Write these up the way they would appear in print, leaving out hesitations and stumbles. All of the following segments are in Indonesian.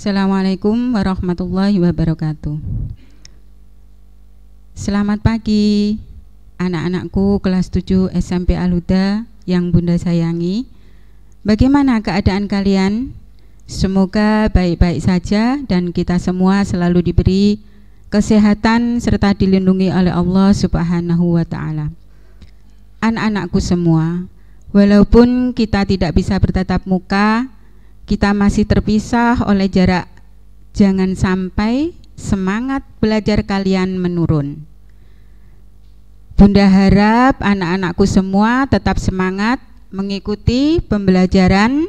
Assalamualaikum warahmatullahi wabarakatuh. Selamat pagi anak-anakku kelas 7 SMP Al-Huda yang Bunda sayangi. Bagaimana keadaan kalian? Semoga baik-baik saja dan kita semua selalu diberi kesehatan serta dilindungi oleh Allah Subhanahu wa ta'ala. Anak-anakku semua, walaupun kita tidak bisa bertatap muka, kita masih terpisah oleh jarak. Jangan sampai semangat belajar kalian menurun. Bunda harap anak-anakku semua tetap semangat mengikuti pembelajaran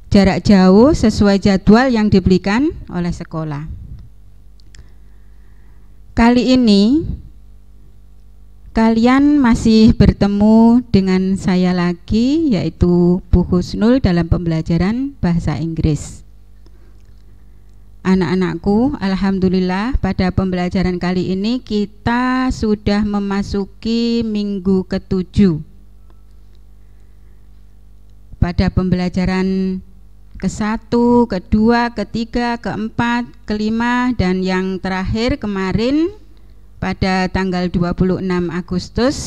jarak jauh sesuai jadwal yang diberikan oleh sekolah. Kali ini kalian masih bertemu dengan saya lagi, yaitu Bu Husnul dalam pembelajaran bahasa Inggris. Anak-anakku, alhamdulillah pada pembelajaran kali ini kita sudah memasuki minggu ke-7. Pada pembelajaran ke-1, ke-2, ke-3, ke-4, ke-5 dan yang terakhir kemarin pada tanggal 26 Agustus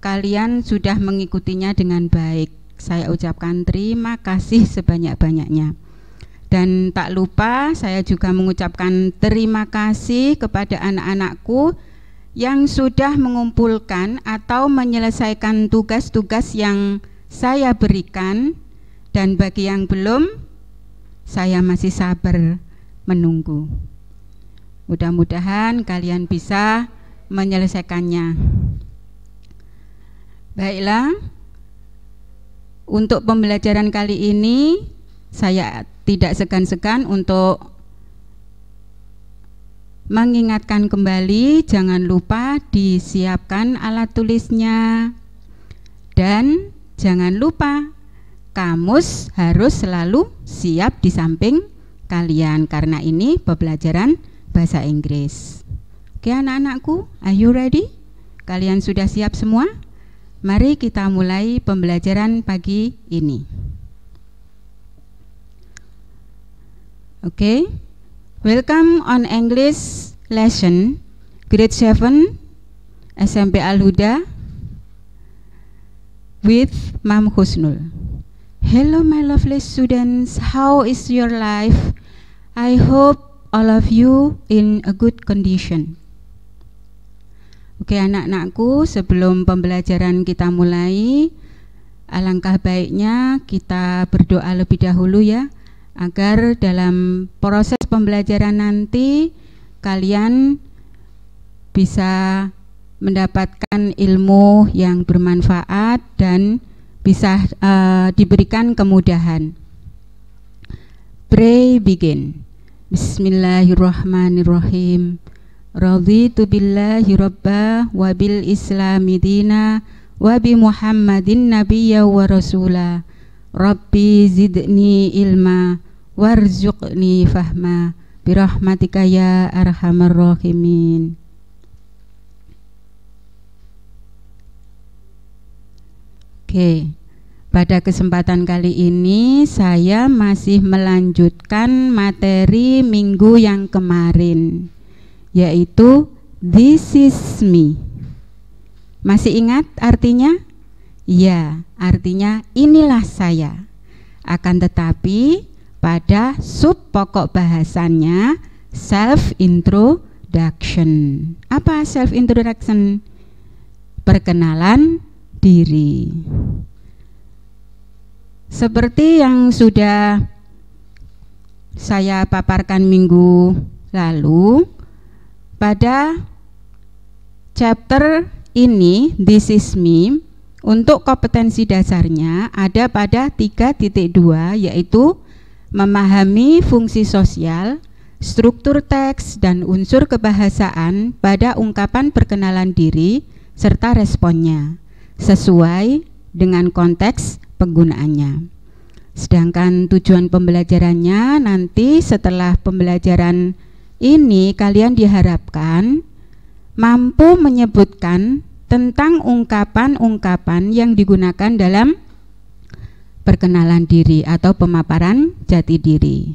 kalian sudah mengikutinya dengan baik. Saya ucapkan terima kasih sebanyak-banyaknya. Dan tak lupa saya juga mengucapkan terima kasih kepada anak-anakku yang sudah mengumpulkan atau menyelesaikan tugas-tugas yang saya berikan, dan bagi yang belum, saya masih sabar menunggu. Mudah-mudahan kalian bisa menyelesaikannya. Baiklah, untuk pembelajaran kali ini saya tidak segan-segan untuk mengingatkan kembali, jangan lupa disiapkan alat tulisnya, dan jangan lupa kamus harus selalu siap di samping kalian karena ini pembelajaran bahasa Inggris. Oke anak-anakku, are you ready? Kalian sudah siap semua? Mari kita mulai pembelajaran pagi ini. Oke, welcome on English lesson grade 7 SMP Al-Huda with Mam Husnul. Hello my lovely students, how is your life? I hope all of you in a good condition. Oke anak-anakku, sebelum pembelajaran kita mulai, alangkah baiknya kita berdoa lebih dahulu ya, agar dalam proses pembelajaran nanti kalian bisa mendapatkan ilmu yang bermanfaat dan bisa diberikan kemudahan. Pray begin. Bismillahirrahmanirrahim. Raditu billahi rabba wa bil islami dina wa bi Muhammadin nabiyya wa rasula. Rabbi zidni ilma warzuqni fahma birahmatika ya arhamar rahimin. Oke, pada kesempatan kali ini saya masih melanjutkan materi minggu yang kemarin, yaitu This is me. Masih ingat artinya? Ya, artinya inilah saya. Akan tetapi pada sub pokok bahasannya self introduction. Apa self introduction? Perkenalan diri. Seperti yang sudah saya paparkan minggu lalu, pada chapter ini This is me, untuk kompetensi dasarnya ada pada 3.2, yaitu memahami fungsi sosial, struktur teks dan unsur kebahasaan pada ungkapan perkenalan diri serta responnya sesuai dengan konteks penggunaannya. Sedangkan tujuan pembelajarannya nanti setelah pembelajaran ini kalian diharapkan mampu menyebutkan tentang ungkapan-ungkapan yang digunakan dalam perkenalan diri atau pemaparan jati diri.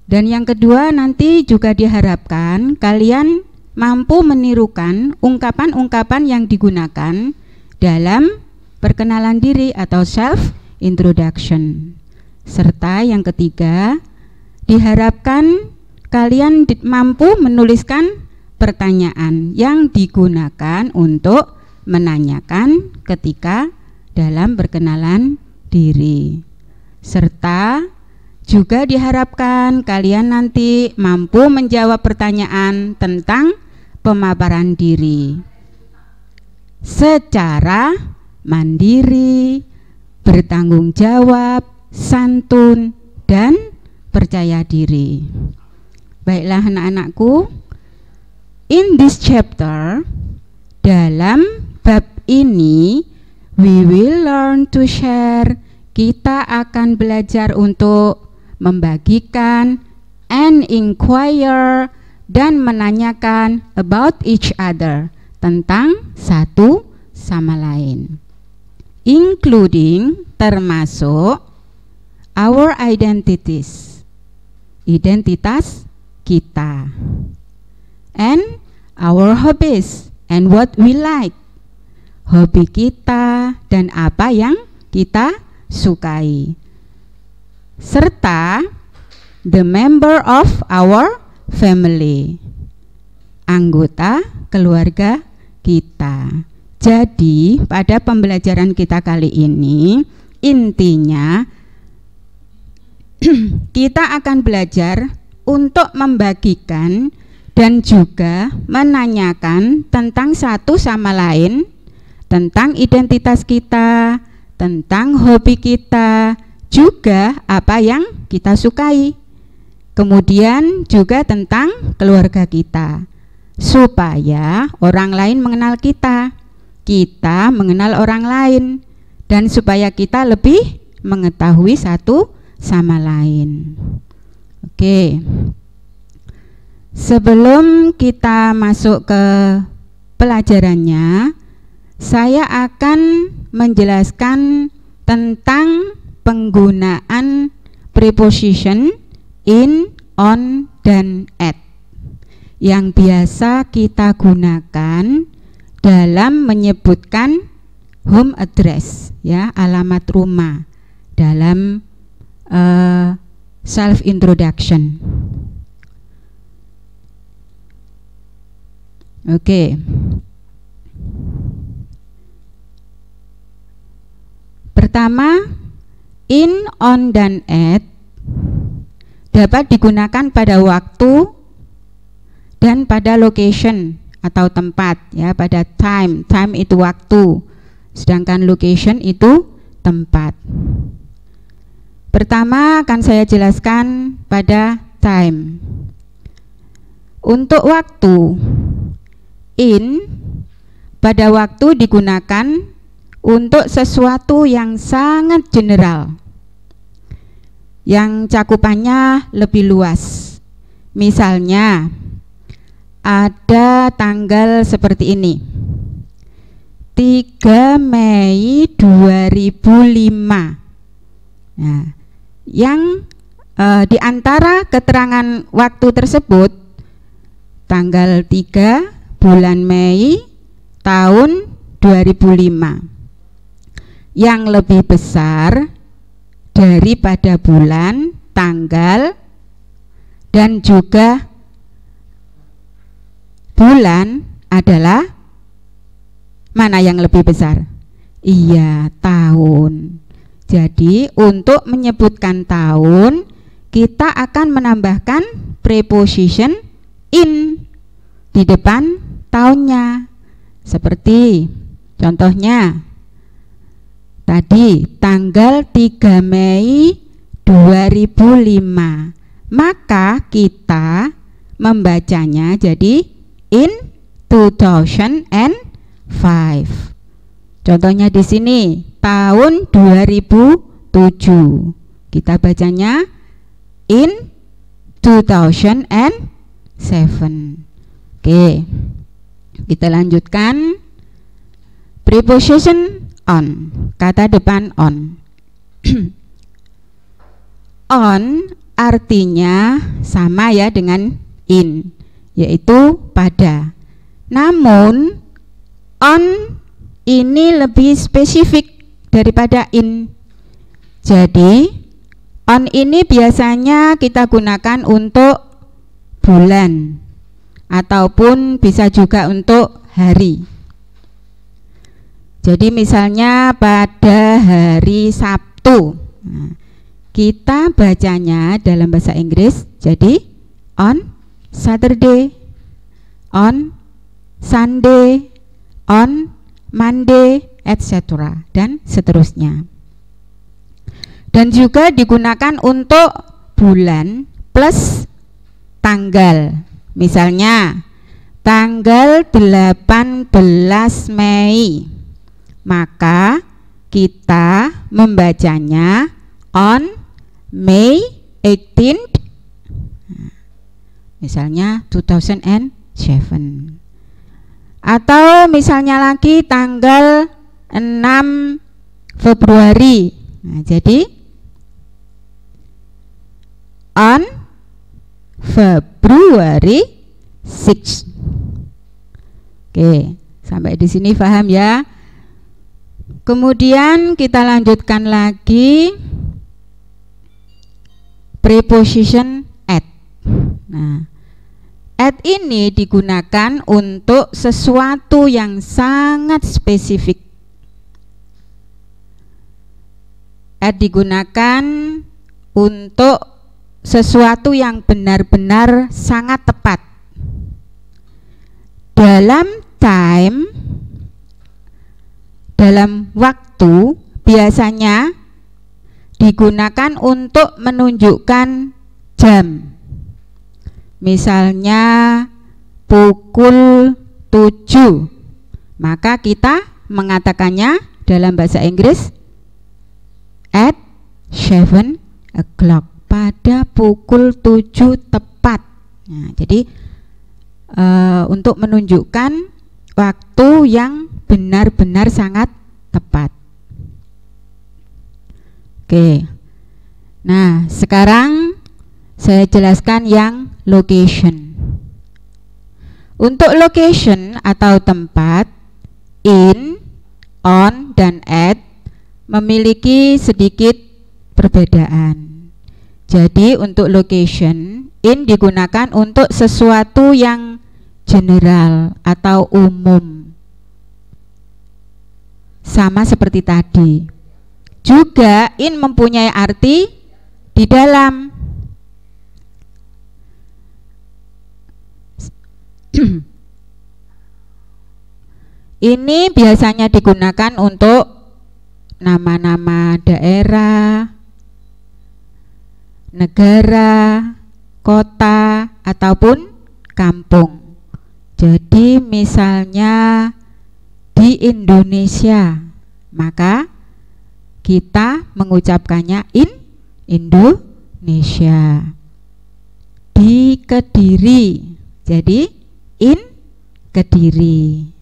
Dan yang kedua, nanti juga diharapkan kalian mampu menirukan ungkapan-ungkapan yang digunakan dalam perkenalan diri atau self introduction. Serta yang ketiga, diharapkan kalian mampu menuliskan pertanyaan yang digunakan untuk menanyakan ketika dalam perkenalan diri. Serta juga diharapkan kalian nanti mampu menjawab pertanyaan tentang pemaparan diri secara mandiri, bertanggung jawab, santun, dan percaya diri. Baiklah anak-anakku, in this chapter, dalam bab ini, we will learn to share. Kita akan belajar untuk membagikan and inquire dan menanyakan about each other, tentang satu sama lain, including termasuk our identities, identitas kita, and our hobbies and what we like, hobi kita dan apa yang kita sukai, serta the member of our family, anggota keluarga kita. Jadi pada pembelajaran kita kali ini intinya kita akan belajar untuk membagikan dan juga menanyakan tentang satu sama lain, tentang identitas kita, tentang hobi kita, juga apa yang kita sukai, kemudian juga tentang keluarga kita, supaya orang lain mengenal kita, kita mengenal orang lain, dan supaya kita lebih mengetahui satu sama lain. Oke, sebelum kita masuk ke pelajarannya, saya akan menjelaskan tentang penggunaan preposition in, on, dan at yang biasa kita gunakan dalam menyebutkan home address, ya, alamat rumah dalam self introduction. Oke. Pertama, in, on, dan at dapat digunakan pada waktu dan pada location atau tempat, ya, pada time itu waktu, sedangkan location itu tempat. Pertama akan saya jelaskan pada time. Untuk waktu, in pada waktu digunakan untuk sesuatu yang sangat general, yang cakupannya lebih luas. Misalnya ada tanggal seperti ini, 3 Mei 2005. Nah, yang di antara keterangan waktu tersebut, tanggal 3 bulan Mei tahun 2005, yang lebih besar daripada bulan, tanggal, dan juga bulan adalah mana yang lebih besar? Iya, tahun. Jadi untuk menyebutkan tahun, kita akan menambahkan preposition in di depan tahunnya. Seperti contohnya tadi, tanggal 3 Mei 2005, maka kita membacanya jadi in 2005. Contohnya di sini tahun 2007, kita bacanya in 2007. Oke, kita lanjutkan. Preposition on, kata depan on. On artinya sama ya dengan in, yaitu pada. Namun on ini lebih spesifik daripada in. Jadi on ini biasanya kita gunakan untuk bulan ataupun bisa juga untuk hari. Jadi misalnya pada hari Sabtu, nah, kita bacanya dalam bahasa Inggris jadi on Saturday, on Sunday, on Monday, etc. dan seterusnya. Dan juga digunakan untuk bulan plus tanggal. Misalnya tanggal 18 Mei, maka kita membacanya on May 18th, misalnya 2007. Atau misalnya lagi tanggal 6 Februari, nah, jadi on February 6. Oke, sampai di sini paham ya? Kemudian kita lanjutkan lagi preposition at. Nah, at ini digunakan untuk sesuatu yang sangat spesifik. At digunakan untuk sesuatu yang benar-benar sangat tepat. Dalam time, dalam waktu, biasanya digunakan untuk menunjukkan jam. Misalnya pukul 7, maka kita mengatakannya dalam bahasa Inggris at 7 o'clock, pada pukul 7 tepat. Nah, jadi untuk menunjukkan waktu yang benar-benar sangat tepat. Oke. Nah, sekarang saya jelaskan yang location. Untuk location atau tempat, in, on, dan at memiliki sedikit perbedaan. Jadi untuk location, in digunakan untuk sesuatu yang general atau umum, sama seperti tadi. Juga in mempunyai arti di dalam. Ini biasanya digunakan untuk nama-nama daerah, negara, kota, ataupun kampung. Jadi misalnya di Indonesia, maka kita mengucapkannya in Indonesia. Di Kediri, jadi in Kediri.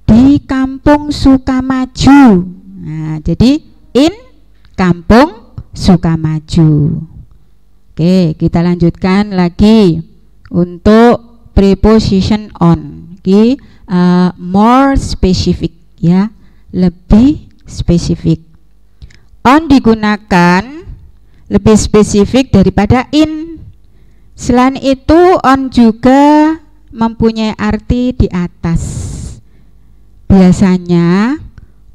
Di Kampung Sukamaju, nah, jadi in Kampung Sukamaju. Oke, kita lanjutkan lagi untuk preposition on. Oke, more specific ya, lebih spesifik. On digunakan lebih spesifik daripada in. Selain itu, on juga mempunyai arti di atas. Biasanya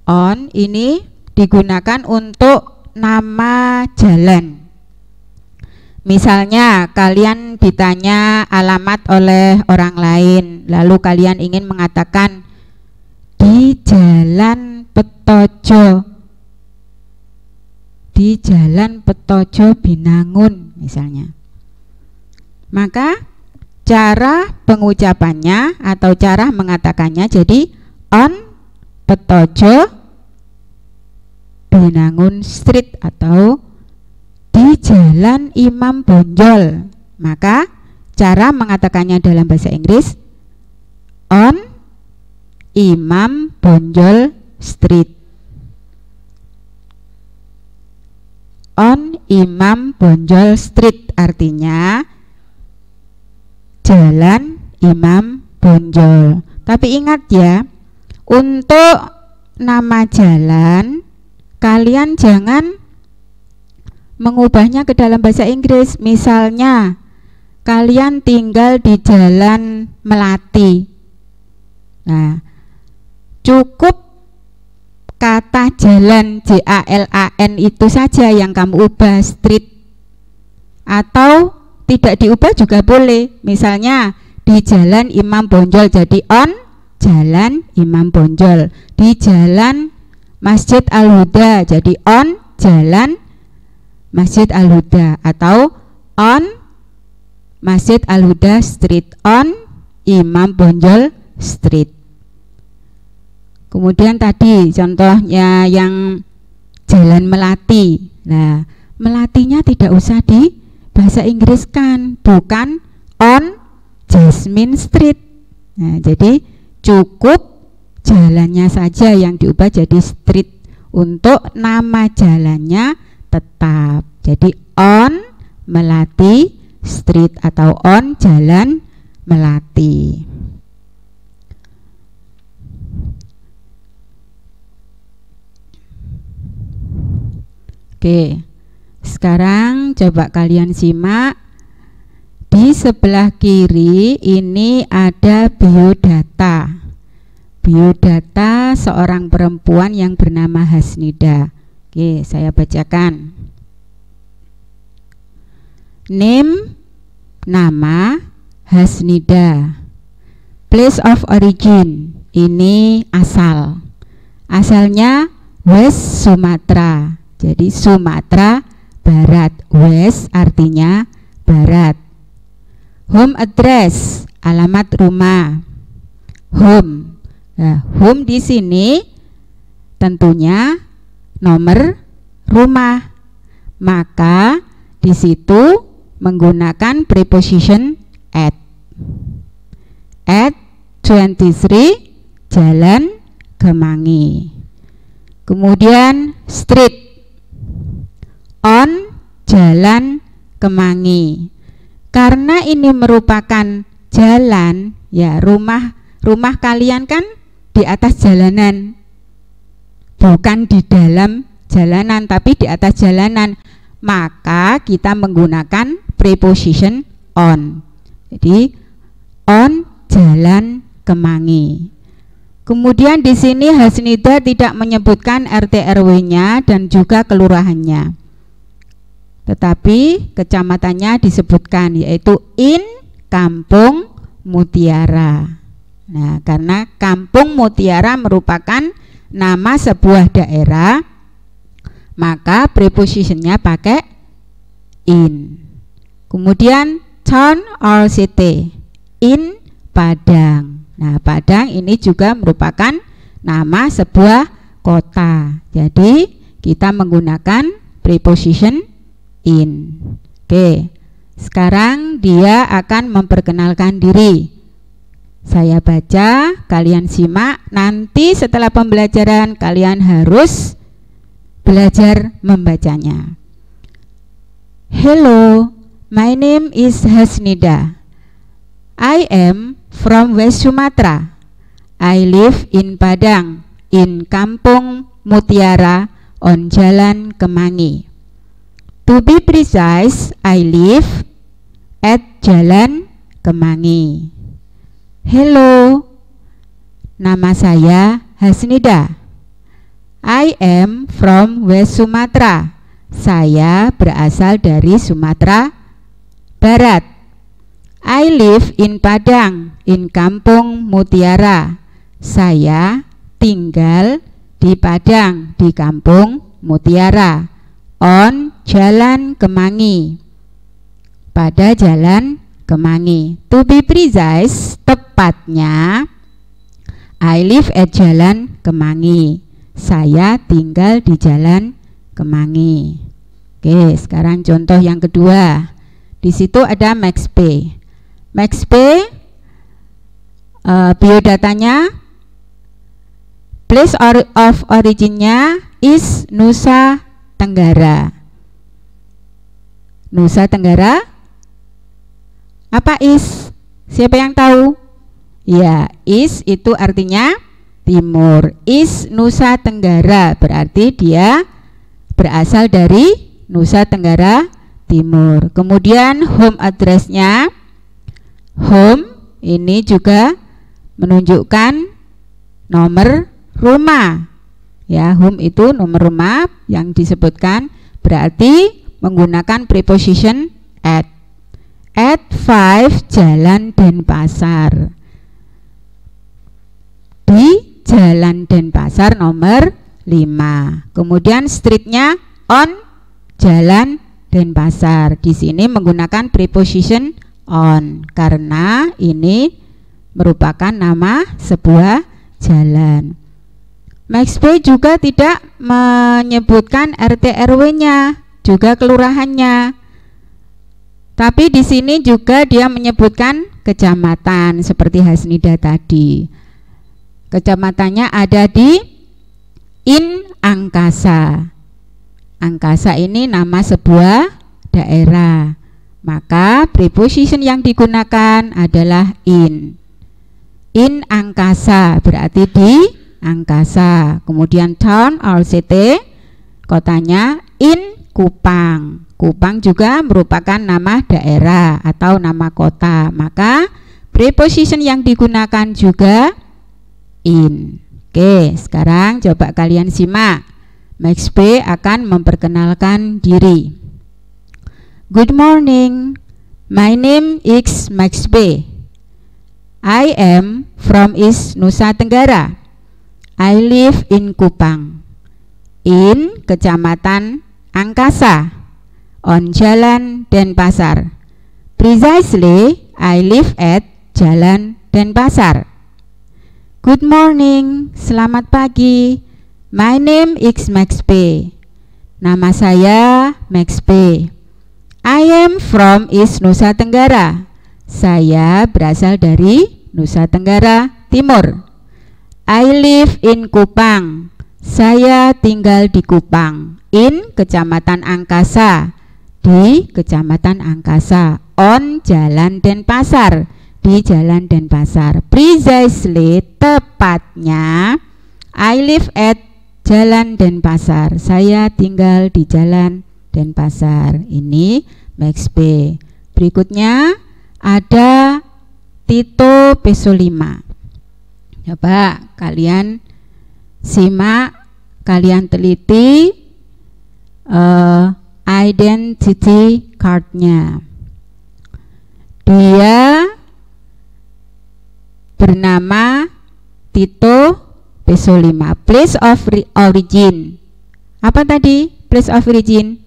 on ini digunakan untuk nama jalan. Misalnya kalian ditanya alamat oleh orang lain, lalu kalian ingin mengatakan di Jalan Petojo, di Jalan Petojo Binangun misalnya. Maka cara pengucapannya atau cara mengatakannya jadi on Petojo Binangun Street atau di Jalan Imam Bonjol. Maka cara mengatakannya dalam bahasa Inggris on Imam Bonjol Street. on Imam Bonjol Street, artinya jalan Imam Bonjol. Tapi ingat ya, untuk nama jalan kalian jangan mengubahnya ke dalam bahasa Inggris. Misalnya kalian tinggal di Jalan Melati, nah cukup kata jalan JALAN itu saja yang kamu ubah street, atau tidak diubah juga boleh. Misalnya di Jalan Imam Bonjol jadi on Jalan Imam Bonjol, di Jalan Masjid Al-Huda jadi on Jalan Masjid Al-Huda, atau on Masjid Al-Huda Street, on Imam Bonjol Street. Kemudian tadi contohnya yang Jalan Melati. Nah, Melatinya tidak usah di bahasa Inggris kan, bukan on Jasmine Street. Nah, jadi cukup jalannya saja yang diubah jadi street, untuk nama jalannya tetap. Jadi on Melati Street atau on Jalan Melati. Oke, sekarang coba kalian simak. Di sebelah kiri ini ada biodata. Biodata seorang perempuan yang bernama Hasnida. Oke, saya bacakan. Name, nama Hasnida. Place of origin, ini asal. Asalnya West Sumatera. Jadi Sumatera Barat. West artinya barat. Home address, alamat rumah. Home. Nah, home di sini tentunya nomor rumah. Maka di situ menggunakan preposition at. At 23 Jalan Kemangi. Kemudian street, on Jalan Kemangi. Karena ini merupakan jalan, ya rumah kalian kan di atas jalanan, bukan di dalam jalanan tapi di atas jalanan, maka kita menggunakan preposition on. Jadi on Jalan Kemangi. Kemudian di sini Hasnida tidak menyebutkan RT RW-nya dan juga kelurahannya, tetapi kecamatannya disebutkan, yaitu in Kampung Mutiara. Nah, karena Kampung Mutiara merupakan nama sebuah daerah, maka prepositionnya pakai in. Kemudian town or city, in Padang. Nah, Padang ini juga merupakan nama sebuah kota. Jadi kita menggunakan preposition in. Oke, sekarang dia akan memperkenalkan diri. Saya baca, kalian simak. Nanti setelah pembelajaran kalian harus belajar membacanya. Hello, my name is Hasnida. I am from West Sumatra. I live in Padang, in Kampung Mutiara, on Jalan Kemangi. To be precise, I live at Jalan Kemangi. Hello, nama saya Hasnida. I am from West Sumatra. Saya berasal dari Sumatera Barat. I live in Padang, in Kampung Mutiara. Saya tinggal di Padang, di Kampung Mutiara, on Jalan Kemangi, pada Jalan Kemangi. To be precise, tepatnya I live at Jalan Kemangi. Saya tinggal di Jalan Kemangi. Oke, sekarang contoh yang kedua. Di situ ada Max P. Max P, biodatanya, place of originnya is Nusa Tenggara. Nusa Tenggara? Apa is? Siapa yang tahu? Ya, is itu artinya timur. Is Nusa Tenggara berarti dia berasal dari Nusa Tenggara Timur. Kemudian home address-nya, home ini juga menunjukkan nomor rumah. Ya, home itu nomor rumah yang disebutkan, berarti menggunakan preposition at. At 5 Jalan Denpasar. Di Jalan Denpasar nomor 5. Kemudian streetnya on Jalan Denpasar. Di sini menggunakan preposition on karena ini merupakan nama sebuah jalan. MaxB juga tidak menyebutkan RT RW-nya, juga kelurahannya. Tapi di sini juga dia menyebutkan kecamatan seperti Hasnida tadi. Kecamatannya ada di In Angkasa. Angkasa ini nama sebuah daerah. Maka preposition yang digunakan adalah in. In Angkasa berarti di angkasa. Kemudian town or city, kotanya in Kupang. Kupang juga merupakan nama daerah atau nama kota. Maka preposition yang digunakan juga in. Oke, sekarang coba kalian simak. MaxB akan memperkenalkan diri. Good morning. My name is MaxB. I am from East Nusa Tenggara. I live in Kupang. In Kecamatan Angkasa. On Jalan Denpasar. Precisely, I live at Jalan Denpasar. Good morning, selamat pagi. My name is MaxB. Nama saya MaxB. I am from East Nusa Tenggara. Saya berasal dari Nusa Tenggara Timur. I live in Kupang. Saya tinggal di Kupang. In Kecamatan Angkasa. Di Kecamatan Angkasa. On Jalan Denpasar. Di Jalan Denpasar. Precisely, tepatnya, I live at Jalan Denpasar. Saya tinggal di Jalan Denpasar. Ini MaxB. Berikutnya ada Tito Pesolima. Coba kalian simak, kalian teliti identity card-nya. Dia bernama Tito Pesolima. Place of origin. Apa tadi? Place of origin?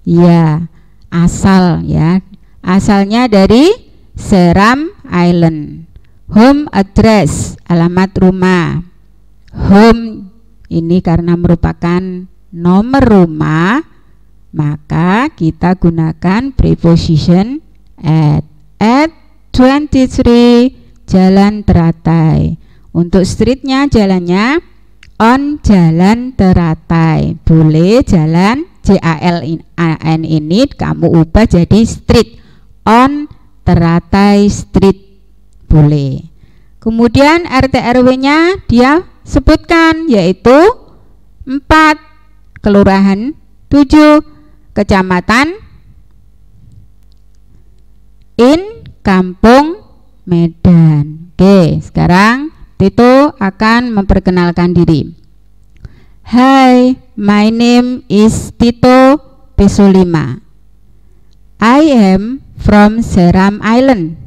Ya, asal ya. Asalnya dari Seram Island. Home address, alamat rumah. Home ini karena merupakan nomor rumah, maka kita gunakan preposition at. At 23 Jalan Teratai. Untuk streetnya, jalannya on Jalan Teratai. Boleh jalan JALN ini kamu ubah jadi street. On Teratai Street. Boleh. Kemudian RT RW-nya dia sebutkan, yaitu 4, kelurahan 7, kecamatan in Kampung Medan. Oke, sekarang Tito akan memperkenalkan diri. Hi, my name is Tito Pesolima. I am from Seram Island.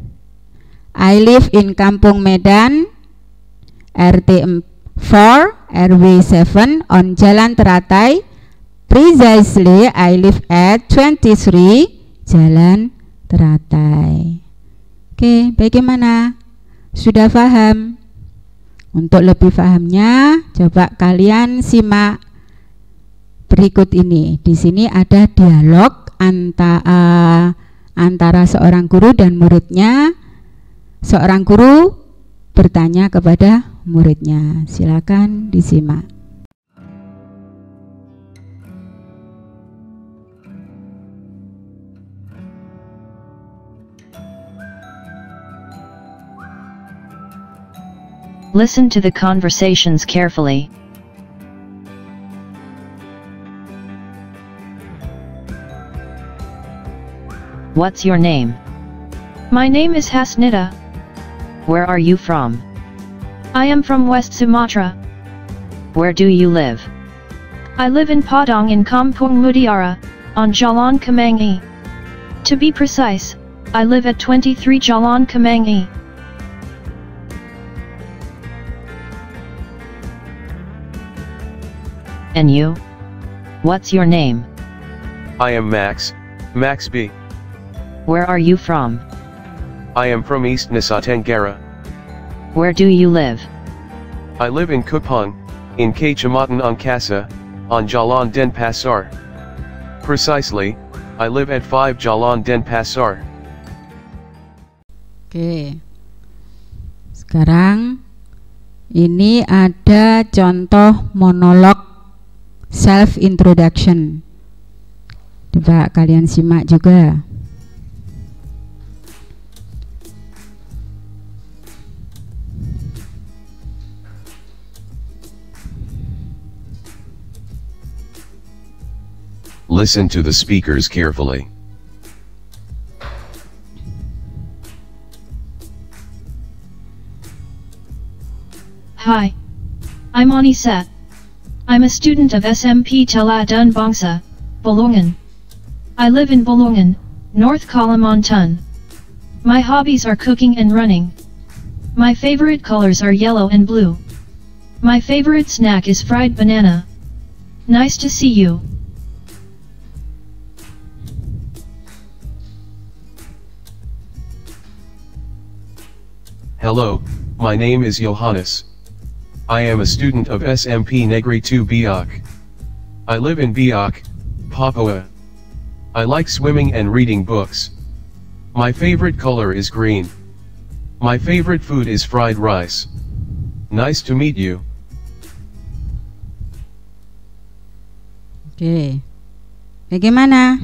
I live in Kampung Medan, RT 4, RW 7 on Jalan Teratai. Precisely, I live at 23 Jalan Teratai. Oke, bagaimana? Sudah paham? Untuk lebih pahamnya, coba kalian simak berikut ini. Di sini ada dialog antara seorang guru dan muridnya. Seorang guru bertanya kepada muridnya. Silakan disimak. Listen to the conversations carefully. What's your name? My name is Hasnita. Where are you from? I am from West Sumatra. Where do you live? I live in Padang in Kampung Mutiara, on Jalan Kemangi. To be precise, I live at 23 Jalan Kemangi. And you? What's your name? I am Max B. Where are you from? I am from East Nusa Tenggara. Where do you live? I live in Kupang, in Kecamatan Angkasa, on Jalan Denpasar. Precisely, I live at 5 Jalan Denpasar. Oke. Sekarang ini ada contoh monolog self introduction. Coba kalian simak juga. Listen to the speakers carefully. Hi. I'm Anisat. I'm a student of SMP Teladan Bangsa, Balongan. I live in Balongan, North Kalimantan. My hobbies are cooking and running. My favorite colors are yellow and blue. My favorite snack is fried banana. Nice to see you. Hello, my name is Johannes. I am a student of SMP Negeri 2 Biak. I live in Biak, Papua. I like swimming and reading books. My favorite color is green. My favorite food is fried rice. Nice to meet you. Oke. Bagaimana?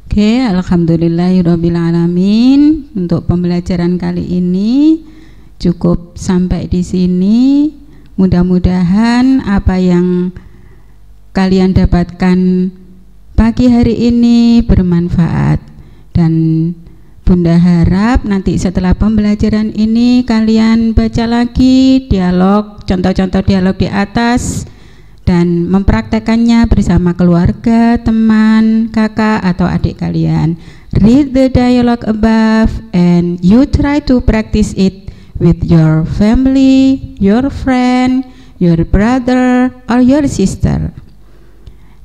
Oke, alhamdulillahirobbilalamin. Untuk pembelajaran kali ini cukup sampai di sini. Mudah-mudahan apa yang kalian dapatkan pagi hari ini bermanfaat, dan Bunda harap nanti setelah pembelajaran ini kalian baca lagi dialog, contoh-contoh dialog di atas, dan mempraktekannya bersama keluarga, teman, kakak, atau adik kalian. Read the dialogue above and you try to practice it with your family, your friend, your brother, or your sister.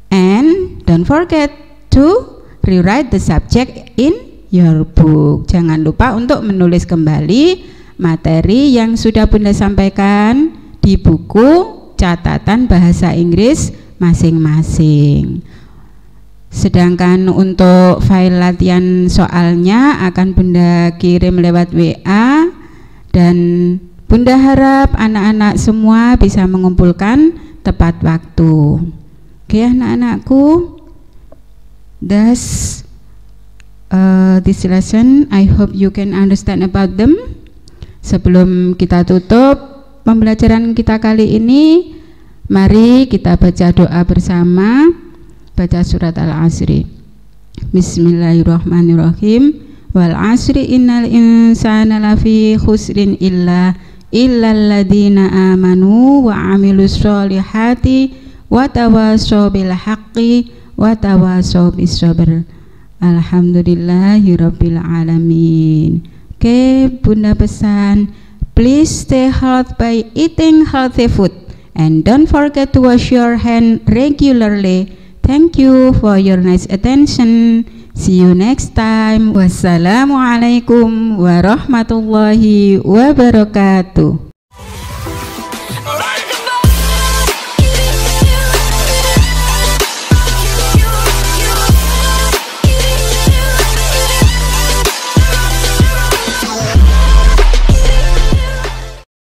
And don't forget to rewrite the subject in your book. Jangan lupa untuk menulis kembali materi yang sudah Bunda sampaikan di buku catatan bahasa Inggris masing-masing. Sedangkan untuk file latihan soalnya akan Bunda kirim lewat WA, dan Bunda harap anak-anak semua bisa mengumpulkan tepat waktu. Oke anak-anakku, that's this lesson. I hope you can understand about them. Sebelum kita tutup pembelajaran kita kali ini, mari kita baca doa bersama. Baca surat Al-Asri. Bismillahirrahmanirrahim. Wal asri innal insana lafi khusrin illa alladhina amanu wa amilus solihati wa tawasaw bil haqqi wa tawasaw bis sabr. Alhamdulillahirabbil alamin. Oke, Bunda pesan, please stay healthy by eating healthy food and don't forget to wash your hand regularly. Thank you for your nice attention. See you next time. Wassalamualaikum warahmatullahi wabarakatuh.